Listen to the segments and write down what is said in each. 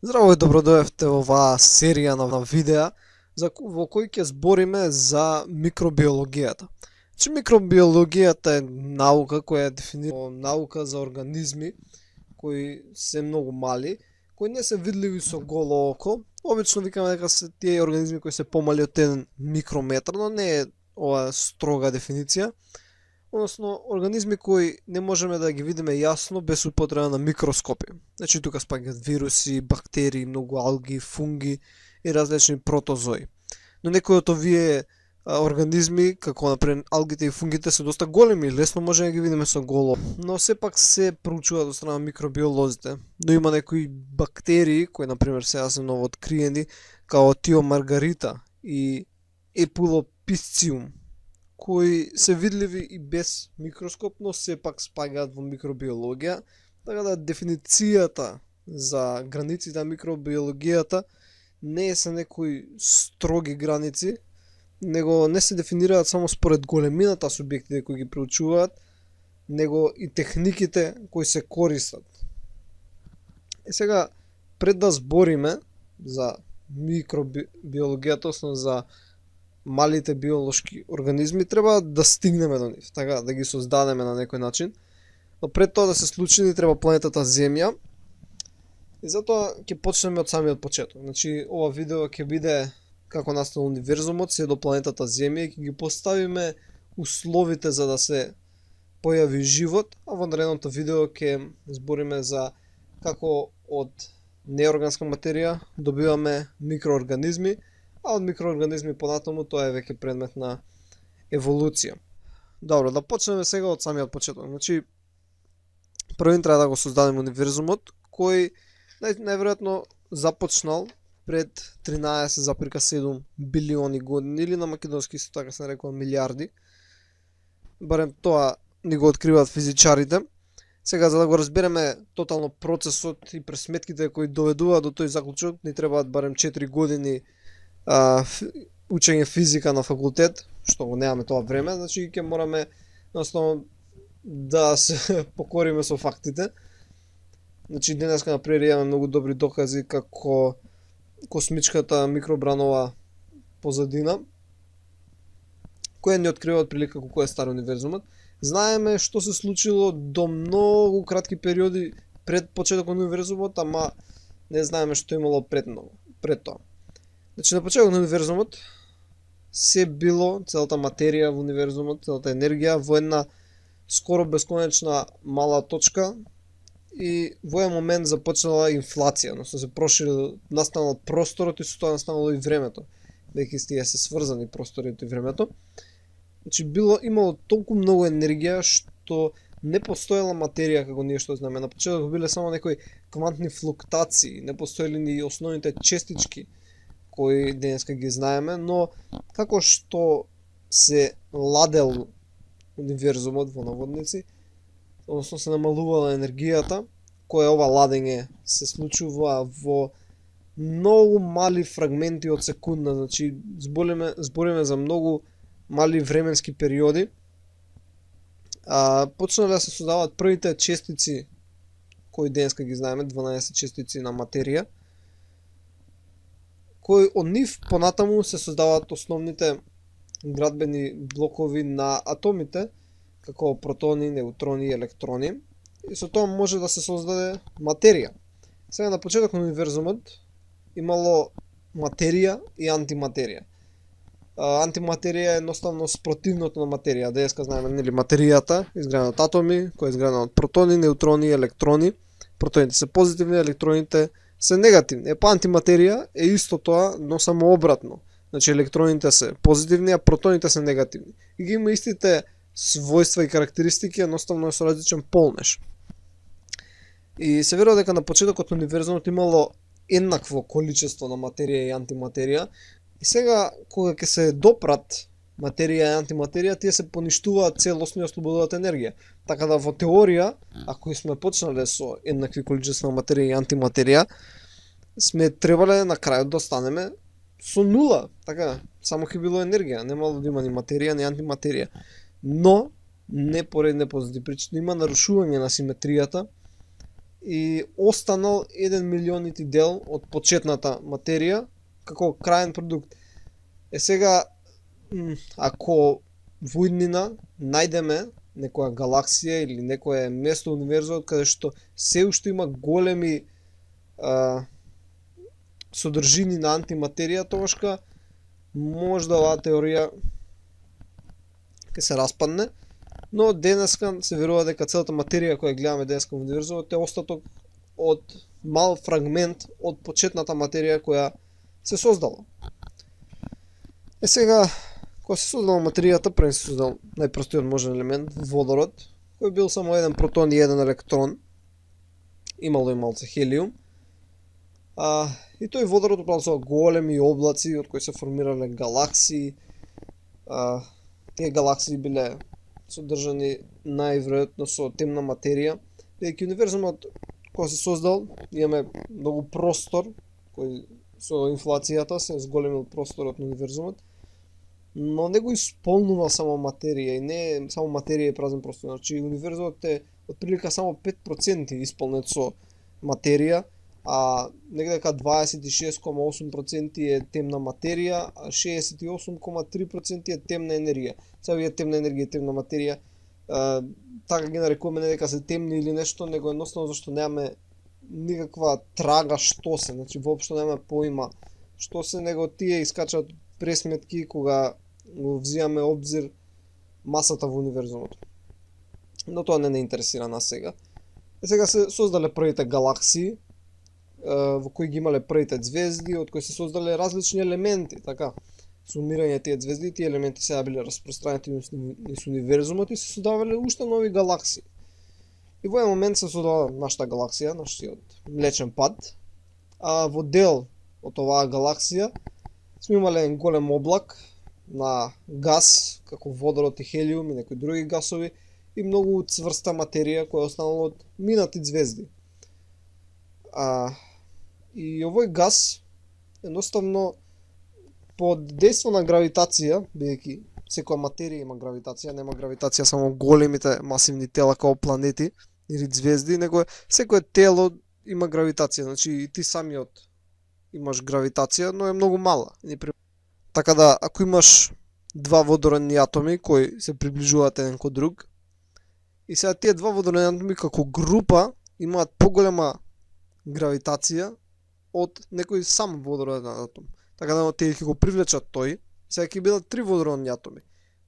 Здраво и добродојавте во оваа серија на видеа во кои ќе збориме за микробиологијата. Значи, микробиологијата е наука која е дефинирана наука за организми кои се многу мали, кои не се видливи со голо око. Обично викаме дека се тие организми кои се помали од 1 микрометар, но не е ова строга дефиниција. Односно, организми кои не можеме да ги видиме јасно без употреба на микроскопи. Значи, тука спаѓаат вируси, бактерии, многу алги, фунги и различни протозои. Но некои од овие организми, како например алгите и фунгите, се доста големи и лесно може да ги видиме со голо, но сепак се проучуваат од страна на микробиолозите. Но има некои бактерии кои например сега се ново откриени, као Тиомаргарита и Епулописциум, кои се видливи и без микроскоп, но сепак спаѓаат во микробиологија, така да дефиницијата за границите на микробиологијата не се некои строги граници, него не се дефинираат само според големината субјектите кои ги проучуваат, него и техниките кои се користат. И сега, пред да збориме за микробиологијата, основно за малите биолошки организми, треба да стигнеме до нив, така да ги создадеме на некој начин. Но пред тоа да се случи, ни треба планетата Земја. И затоа ќе почнеме од самиот почеток. Значи, ова видео ќе биде како настал универзумот се до планетата Земја и ќе ги поставиме условите за да се појави живот, а во наредното видео ќе збориме за како од неорганска материја добиваме микроорганизми, а од микроорганизми понатаму тоа е веќе предмет на еволуција. Добро, да почнеме сега од самиот почеток. Значи, првин треба да го создадеме универзумот, кој најверојатно започнал пред 13,7 билиони години, или на македонски исто така се нарекува милиарди. Барем тоа ни го откриваат физичарите. Сега, за да го разбереме тотално процесот и пресметките кои доведуваат до тој заклучок, ни требаат барем 4 години учење физика на факултет, што го немаме тоа време, значи ќе мораме настоно да се покориме со фактите. Значи, денеска например имаме многу добри докази како космичката микробранова позадина, која ни открива отприлика колку е стар универзумот. Знаеме што се случило до многу кратки периоди пред почетокот на универзумот, ама не знаеме што имало пред тоа. Значи, на почетокот на универзумот се било целата материја во универзумот, целата енергија во една скоро бесконечна мала точка и во еден момент започнала инфлација, односно се проширил, настанал просторот и со тоа настанало и времето, веќе тие се сврзани просторот и времето. Значи, имало толку многу енергија што не постоела материја како ние што знаеме. На почеток биле само некои квантни флуктации, не постоеле ни основните честички кои денеска ги знаеме, но како што се ладел универзумот во наводници, односно се намалувала енергијата, која ова ладење се случува во многу мали фрагменти од секунда, значи збориме за многу мали временски периоди. Почнале да се создаваат првите честици кои денеска ги знаеме, 12 честици на материја, кои од нив понатаму се создаваат основните градбени блокови на атомите, како протони, неутрони и електрони, и со тоа може да се создаде материја. Сега, на почеток на универзумот имало материја и антиматерија. Антиматерија е едноставно спротивното на материја. Денеска знаеме, нели, материјата изградена од атоми, која е изградена од протони, неутрони и електрони. Протоните се позитивни, електроните се негативни. Па антиматерија е исто тоа, но само обратно. Значи, електроните се позитивни, а протоните се негативни. И ги има истите својства и карактеристики, едноставно е со различен полнеж. И се верува дека на почетокот на универзумот имало еднакво количество на материја и антиматерија. И сега, кога ќе се допрат материја и антиматерија, тие се поништуваат целосно и ослободуваат енергија. Така да во теорија, ако сме почнале со еднакви количества на материја и антиматерија, сме требале на крајот да останеме со нула. Така, само ќе било енергија, немало да има ни материја ни антиматерија. Но, не поради непознати причини, има нарушување на симетријата и останал 1 милионити дел од почетната материја како крајен продукт. Сега, ако во иднина најдеме некоја галаксија или некое место во универзумот каде што се уште има големи содржини на антиматерија, тогашка можда оваа теорија ќе се распадне, но денеска се верува дека целата материја која гледаме денеска во универзумот е остаток од мал фрагмент од почетната материја која се создала. Сега, кога се создала материјата, пред се создал најпростиот можен елемент, водород, кој бил само еден протон и еден електрон, имало и малце хелиум, и тој водород управлувал големи облаци од кои се формирале галаксии. Тие галаксии биле содржани најверојатно со темна материја, бидејќи универзумот кога се создал, имаме многу простор кој со инфлацијата се зголемил просторот на универзумот, но не го исполнува само материја и не само материја и празен простор. Значи универзумот е отприлика само 5% исполнет со материја, а негдека 26,8% е темна материја, а 68,3% е темна енергија. Сега вие темна енергија и темна материја, така ги нарекуваме не дека се темни или нешто, него едноставно зашто немаме никаква трага што се, значи воопшто немаме поима што се, него тие искачаат пресметки кога го взимаме обзир масата во универзумот. Но тоа не интересира нас сега. Сега се создале првите галаксии, во кои ги имале првите звезди, од кои се создале различни елементи, така. Сумирање тие звезди, тие елементи сега биле распространети низ универзумот и се создавале уште нови галаксии. И во еден момент се создава нашата галаксија, нашиот Млечен пат, а во дел од оваа галаксија сме имале еден голем облак на гас, како водород и хелиум и некои други гасови, и многу цврста материја која останала од минати звезди. И овој гас едноставно под дејство на гравитација, бидејќи секоја материја има гравитација, нема гравитација само големите масивни тела како планети или звезди, него секое тело има гравитација, значи и ти самиот имаш гравитација, но е многу мала. Така да, ако имаш два водородни атоми кои се приближуваат еден кон друг, и сега тие два водородни атоми како група имаат поголема гравитација од некој сам водороден атом. Така да тие ќе го привлечат тој, сега ќе бидат три водородни атоми.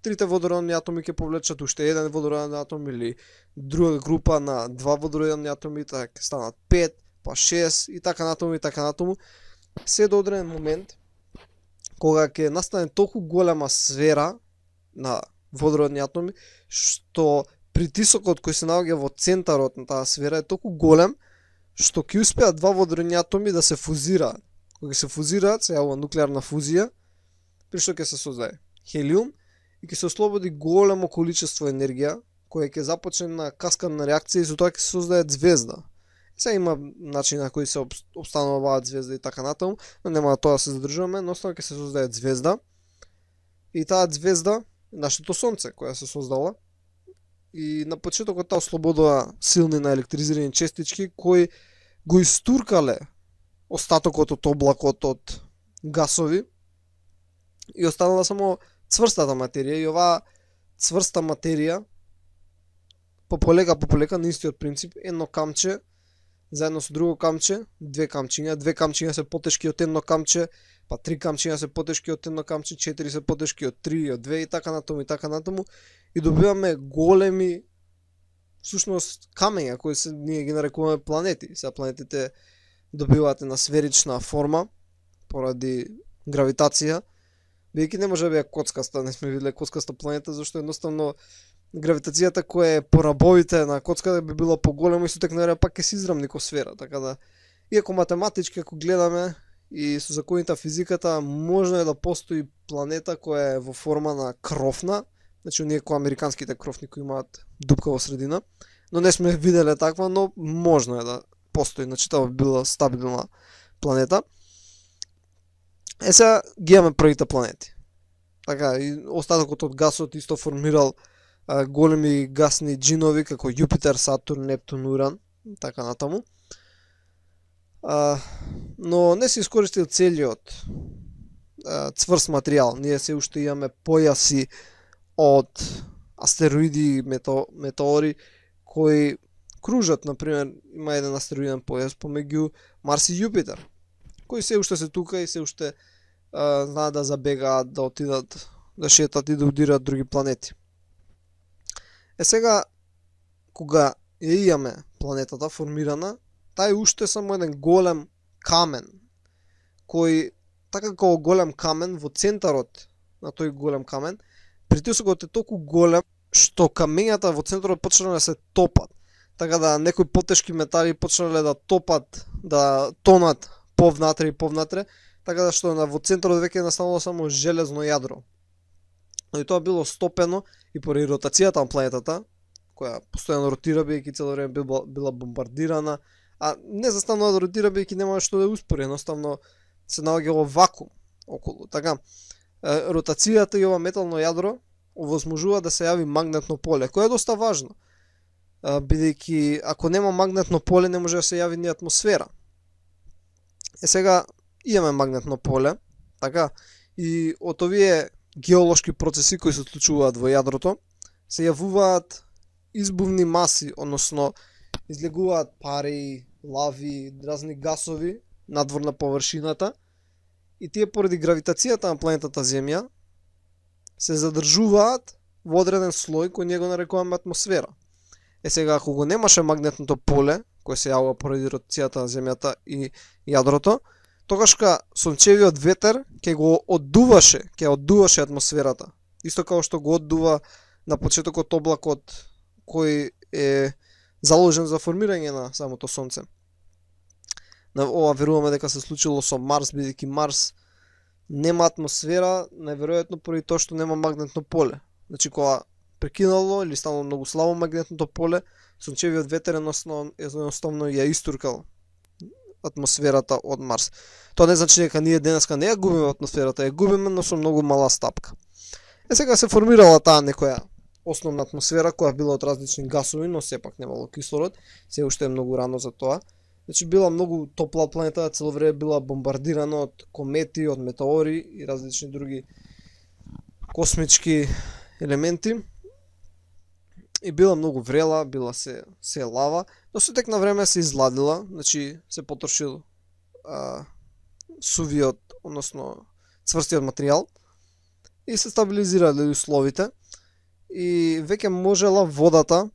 Трите водородни атоми ќе повлечат уште еден водороден атом или друга група на два водородни атоми, така ќе станат 5, па 6 и така натаму и така натаму. Се до одреден момент кога ќе настане толку голема сфера на водородни атоми што притисокот кој се наоѓа во центарот на таа сфера е толку голем што ќе успеат два водородни атоми да се фузираат. Кога се фузираат, се јавува нуклеарна фузија, при што ќе се создаде хелиум и ќе се ослободи големо количество енергија која ќе започне на каскадна реакција и со тоа ќе се создаде звезда. Сега има начин на кој се обстановуваат звезда и така натаму, но нема на тоа да се задржуваме, но ќе се создаде звезда. И таа звезда е нашето сонце која се создала. И на почетокот таа ослободува силни наелектризирани честички кои го истуркале остатокот од облакот од гасови и останала само цврстата материја, и оваа цврста материја по полека на истиот принцип, едно камче заедно со друго камче, две камчиња се потешки од едно камче, па три камчиња се потешки од едно камче, 4 се потешки од 3 и од 2 и така натаму и добиваме големи всушност камења кои се ние ги нарекуваме планети. Сега планетите добиваат една сферична форма поради гравитација, бидејќи не може да биде коцкаста, не сме виделе коцкаста планета, зашто едноставно гравитацијата која е по рабовите на коцката би било поголема и со текнарија пак ќе се израмни ко сфера, така да иако математички ако гледаме и со законите на физиката можно е да постои планета која е во форма на крофна, значи оние кои американските крофни кои имаат дупка во средина, но не сме виделе таква, но можно е да постои, значи тоа би била стабилна планета. Сега ги имаме првите планети. Така, и остатокот од гасот исто формирал големи гасни џинови како Јупитер, Сатурн, Нептун, Уран. така натаму. Но не се искористил целиот цврст материјал. Ние се уште имаме појаси од астероиди и метеори кои кружат, например, има еден астероиден појас помеѓу Марс и Јупитер, кои се уште се тука и се уште знаат да забегаат, да отидат, да шетат и да удират други планети. Сега, кога ја имаме планетата формирана, тај уште е само еден голем камен, кој, така како голем камен, во центарот на тој голем камен, притисокот е толку голем, што камењата во центарот почнале да се топат. Така да некои потешки метали почнале да топат, да тонат повнатре и повнатре, така да што во центарот веќе настанало само железно јадро. И тоа било стопено и поради ротацијата на планетата, која постојано ротира, бидејќи цело време била бомбардирана, а не застанува да ротира, бидејќи нема што да успори, едноставно се наоѓало вакуум околу. Така, ротацијата и ова метално јадро овозможува да се јави магнетно поле, кое е доста важно, бидејќи ако нема магнетно поле не може да се јави ни атмосфера. Сега имаме магнетно поле, така, и од овие геолошки процеси кои се случуваат во јадрото, се јавуваат избувни маси, односно излегуваат пари, лави, разни гасови надвор на површината, и тие поради гравитацијата на планетата Земја се задржуваат во одреден слој кој ние го нарекуваме атмосфера. Сега, ако го немаше магнетното поле, кој се јавува поради ротацијата на Земјата и јадрото, тогашка сончевиот ветер ќе го оддуваше атмосферата. Исто како што го оддува на почетокот облакот кој е заложен за формирање на самото сонце. Ова веруваме дека се случило со Марс, бидејќи Марс нема атмосфера, најверојатно поради тоа што нема магнетно поле. Значи, кога прекинало или станало многу слабо магнетното поле, сончевиот ветер едноставно ја истуркал атмосферата од Марс. Тоа не значи дека ние денеска не ја губиме атмосферата, ја губиме, но со многу мала стапка. Сега се формирала таа некоја основна атмосфера која била од различни гасови, но сепак немало кислород, се уште е многу рано за тоа. Значи била многу топла планета, цело време била бомбардирана од комети, од метеори и различни други космички елементи. И била многу врела, била се лава, но со тек на време се изладила, значи се потрошил сувиот, односно цврстиот материјал и се стабилизирале условите и веќе можела водата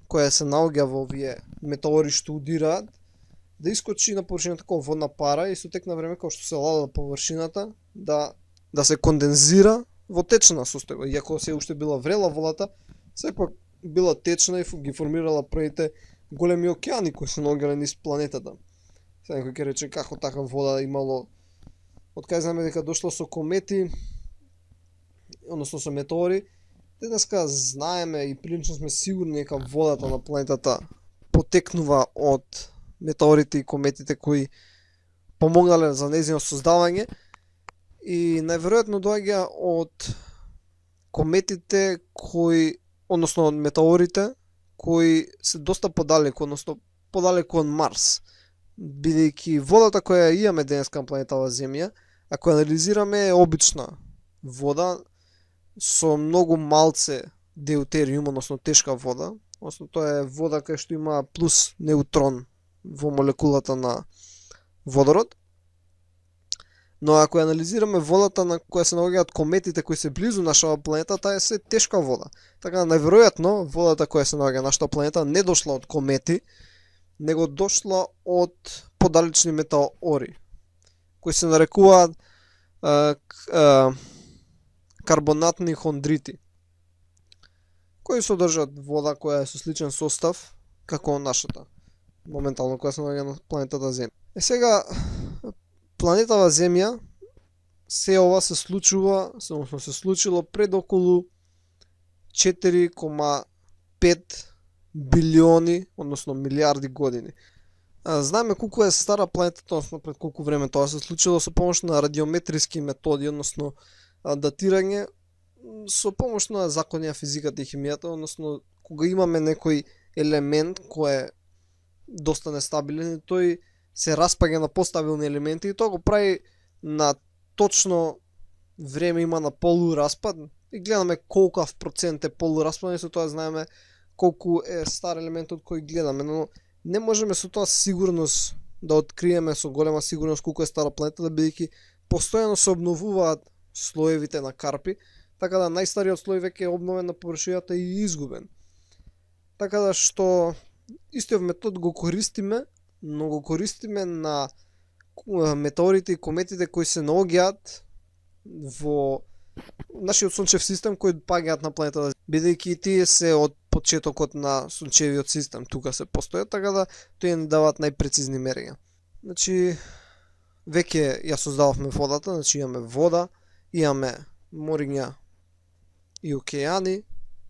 која се наоѓа во овие метеори што удираат да искочи на површината како водна пара и со тек на време како што се лада површината да се кондензира во течна состојба. Иако се уште била врела водата, сепак била течна и ги формирала првите големи океани кои се наоѓале низ планетата. Сега некој ќе рече како така вода имало, од кај знаме дека дошло со комети, односно со метеори. Денеска знаеме и прилично сме сигурни дека водата на планетата потекнува од метеорите и кометите кои помогнале за нејзино создавање и најверојатно доаѓа од кометите кои, односно од метеорите кои се доста подалеку, односно подалеку од Марс, бидејќи водата која имаме денеска на планетава Земја, ако анализираме, е обична вода со многу малце деутериум, односно тешка вода, односно тоа е вода кај што има плюс неутрон во молекулата на водород. Но ако анализираме водата на која се наоѓаат кометите кои се близу нашава планета, таа е се тешка вода. Така најверојатно водата која се наоѓа на нашата планета не дошла од комети, него дошла од подалечни метеори, кои се нарекуваат карбонатни хондрити, кои содржат вода која е со сличен состав како нашата, моментално која се наоѓа на планетата Земја. Сега планетава Земја се ова се случува, се случило пред околу 4,5 билиони, односно милиарди години. Знаеме колку е стара планетата, односно пред колку време тоа се случило со помош на радиометриски методи, односно датирање со помош на закони на физиката и химијата, односно кога имаме некој елемент кој е доста нестабилен и тој се распаѓа на постабилни елементи и тоа го прави на точно време има на полураспад и гледаме колкав процент е полураспад и со тоа знаеме колку е стар елементот кој гледаме, но не можеме со тоа сигурност да откриеме со голема сигурност колку е стара планетата, бидејќи постојано се обновуваат слоевите на карпи, така да најстариот слој веќе е обновен на површината и изгубен. Така да што истиот метод го користиме, но го користиме на метеорите и кометите кои се наоѓаат во нашиот сончев систем кои паѓаат на планетата, бидејќи тие се од почетокот на сончевиот систем тука се постојат, така да тие не даваат најпрецизни мерења. Значи веќе ја создававме водата, значи имаме вода, имаме мориња и океани,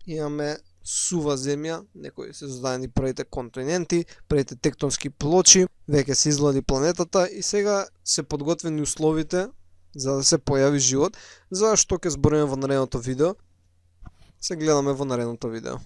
имаме сува земја, некои се создадени првите континенти, првите тектонски плочи, веќе се изглади планетата и сега се подготвени условите за да се појави живот, за што ќе збориме во наредното видео. Се гледаме во наредното видео.